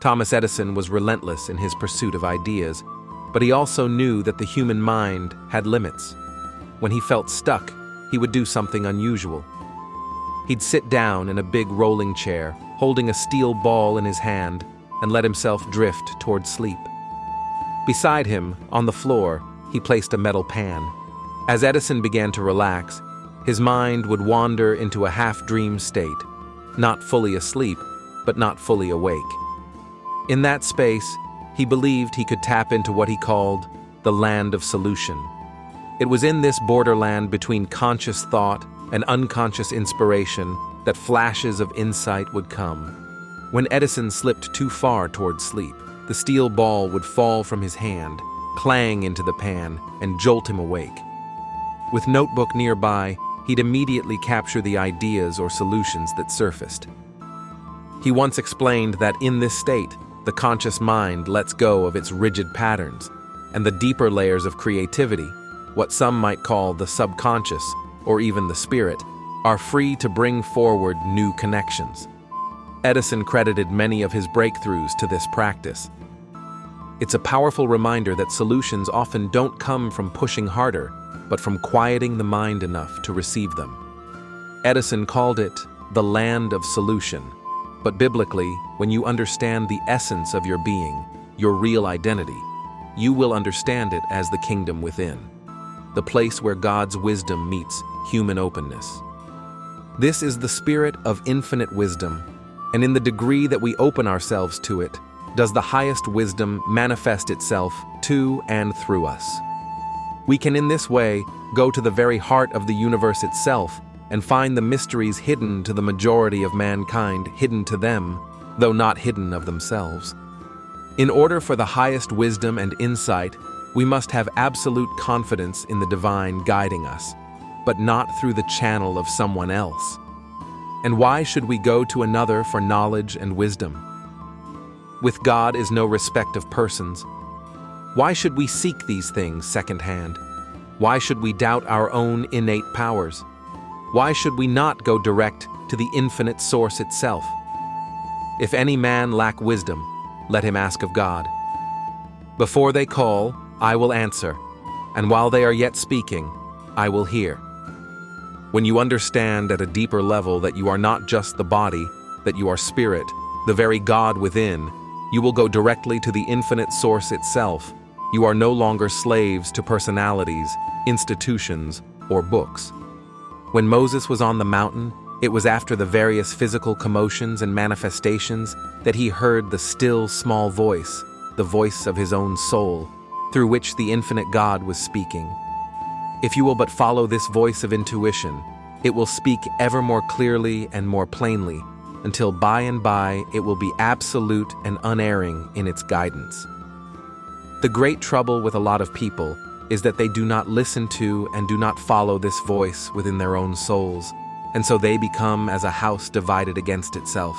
Thomas Edison was relentless in his pursuit of ideas, but he also knew that the human mind had limits. When he felt stuck, he would do something unusual. He'd sit down in a big rolling chair, holding a steel ball in his hand, and let himself drift toward sleep. Beside him, on the floor, he placed a metal pan. As Edison began to relax, his mind would wander into a half-dream state, not fully asleep, but not fully awake. In that space, he believed he could tap into what he called the land of solution. It was in this borderland between conscious thought and unconscious inspiration that flashes of insight would come. When Edison slipped too far toward sleep, the steel ball would fall from his hand, clang into the pan, and jolt him awake. With notebook nearby, he'd immediately capture the ideas or solutions that surfaced. He once explained that in this state, the conscious mind lets go of its rigid patterns, and the deeper layers of creativity, what some might call the subconscious or even the spirit, are free to bring forward new connections. Edison credited many of his breakthroughs to this practice. It's a powerful reminder that solutions often don't come from pushing harder, but from quieting the mind enough to receive them. Edison called it the land of solution. But biblically, when you understand the essence of your being, your real identity, you will understand it as the kingdom within, the place where God's wisdom meets human openness. This is the spirit of infinite wisdom, and in the degree that we open ourselves to it, does the highest wisdom manifest itself to and through us. We can in this way go to the very heart of the universe itself and find the mysteries hidden to the majority of mankind, hidden to them, though not hidden of themselves. In order for the highest wisdom and insight, we must have absolute confidence in the divine guiding us, but not through the channel of someone else. And why should we go to another for knowledge and wisdom? With God is no respect of persons. Why should we seek these things secondhand? Why should we doubt our own innate powers? Why should we not go direct to the infinite source itself? If any man lack wisdom, let him ask of God. Before they call, I will answer, and while they are yet speaking, I will hear. When you understand at a deeper level that you are not just the body, that you are spirit, the very God within, you will go directly to the infinite source itself. You are no longer slaves to personalities, institutions, or books. When Moses was on the mountain, it was after the various physical commotions and manifestations that he heard the still, small voice, the voice of his own soul, through which the infinite God was speaking. If you will but follow this voice of intuition, it will speak ever more clearly and more plainly, until by and by it will be absolute and unerring in its guidance. The great trouble with a lot of people is that they do not listen to and do not follow this voice within their own souls, and so they become as a house divided against itself.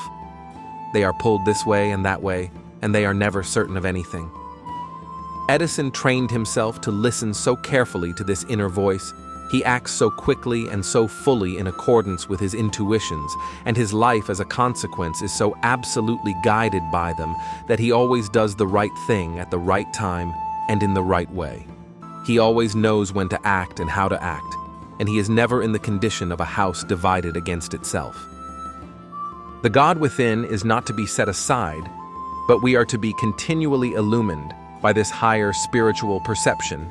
They are pulled this way, and they are never certain of anything. Edison trained himself to listen so carefully to this inner voice. He acts so quickly and so fully in accordance with his intuitions, and his life as a consequence is so absolutely guided by them that he always does the right thing at the right time and in the right way. He always knows when to act and how to act, and he is never in the condition of a house divided against itself. The God within is not to be set aside, but we are to be continually illumined by this higher spiritual perception,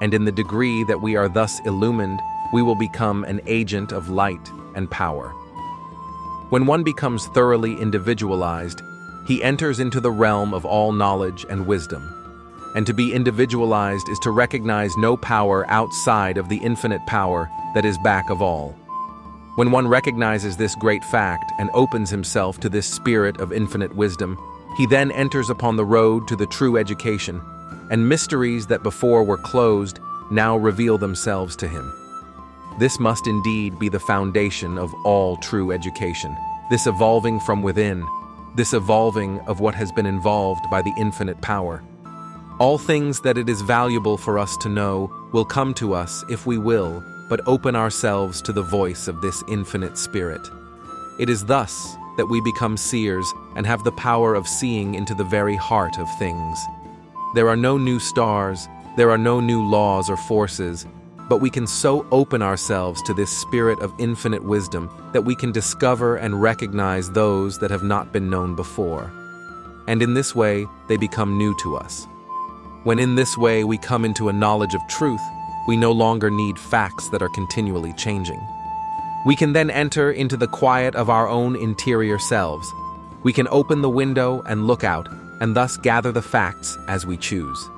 and in the degree that we are thus illumined, we will become an agent of light and power. When one becomes thoroughly individualized, he enters into the realm of all knowledge and wisdom. And to be individualized is to recognize no power outside of the infinite power that is back of all. When one recognizes this great fact and opens himself to this spirit of infinite wisdom, he then enters upon the road to the true education, and mysteries that before were closed now reveal themselves to him. This must indeed be the foundation of all true education, this evolving from within, this evolving of what has been involved by the infinite power. All things that it is valuable for us to know will come to us if we will but open ourselves to the voice of this infinite spirit. It is thus that we become seers and have the power of seeing into the very heart of things. There are no new stars, there are no new laws or forces, but we can so open ourselves to this spirit of infinite wisdom that we can discover and recognize those that have not been known before. And in this way, they become new to us. When in this way we come into a knowledge of truth, we no longer need facts that are continually changing. We can then enter into the quiet of our own interior selves. We can open the window and look out, and thus gather the facts as we choose.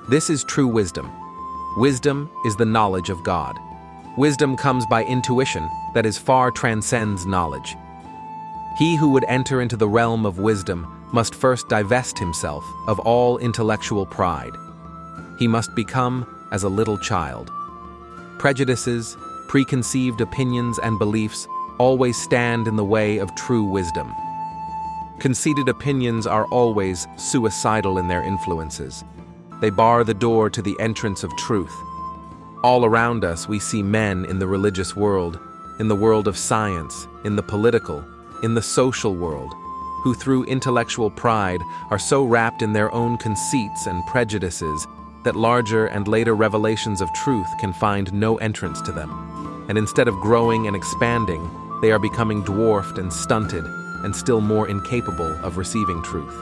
This is true wisdom. Wisdom is the knowledge of God. Wisdom comes by intuition that is far transcends knowledge. He who would enter into the realm of wisdom must first divest himself of all intellectual pride. He must become as a little child. Prejudices, preconceived opinions, and beliefs always stand in the way of true wisdom. Conceited opinions are always suicidal in their influences. They bar the door to the entrance of truth. All around us we see men in the religious world, in the world of science, in the political, in the social world, who through intellectual pride are so wrapped in their own conceits and prejudices that larger and later revelations of truth can find no entrance to them. And instead of growing and expanding, they are becoming dwarfed and stunted and still more incapable of receiving truth.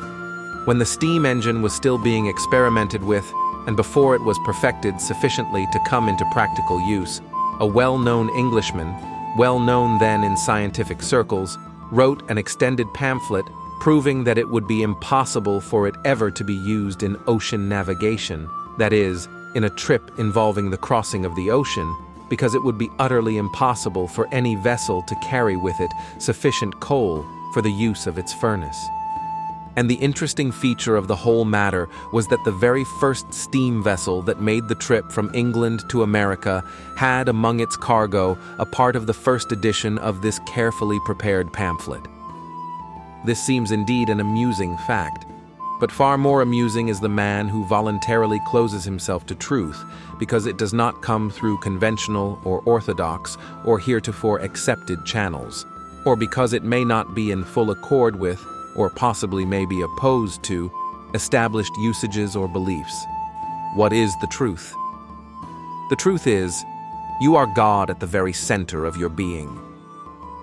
When the steam engine was still being experimented with, and before it was perfected sufficiently to come into practical use, a well-known Englishman, well-known then in scientific circles, wrote an extended pamphlet proving that it would be impossible for it ever to be used in ocean navigation, that is, in a trip involving the crossing of the ocean, because it would be utterly impossible for any vessel to carry with it sufficient coal for the use of its furnace. And the interesting feature of the whole matter was that the very first steam vessel that made the trip from England to America had among its cargo a part of the first edition of this carefully prepared pamphlet. This seems indeed an amusing fact, but far more amusing is the man who voluntarily closes himself to truth because it does not come through conventional or orthodox or heretofore accepted channels, or because it may not be in full accord with, or possibly may be opposed to, established usages or beliefs. What is the truth? The truth is, you are God at the very center of your being.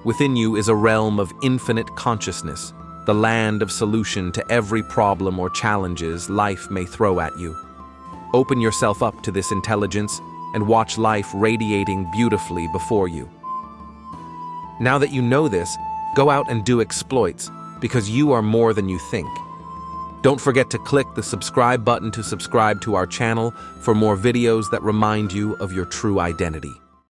Within you is a realm of infinite consciousness, the land of solution to every problem or challenges life may throw at you. Open yourself up to this intelligence and watch life radiating beautifully before you. Now that you know this, go out and do exploits, because you are more than you think. Don't forget to click the subscribe button to subscribe to our channel for more videos that remind you of your true identity.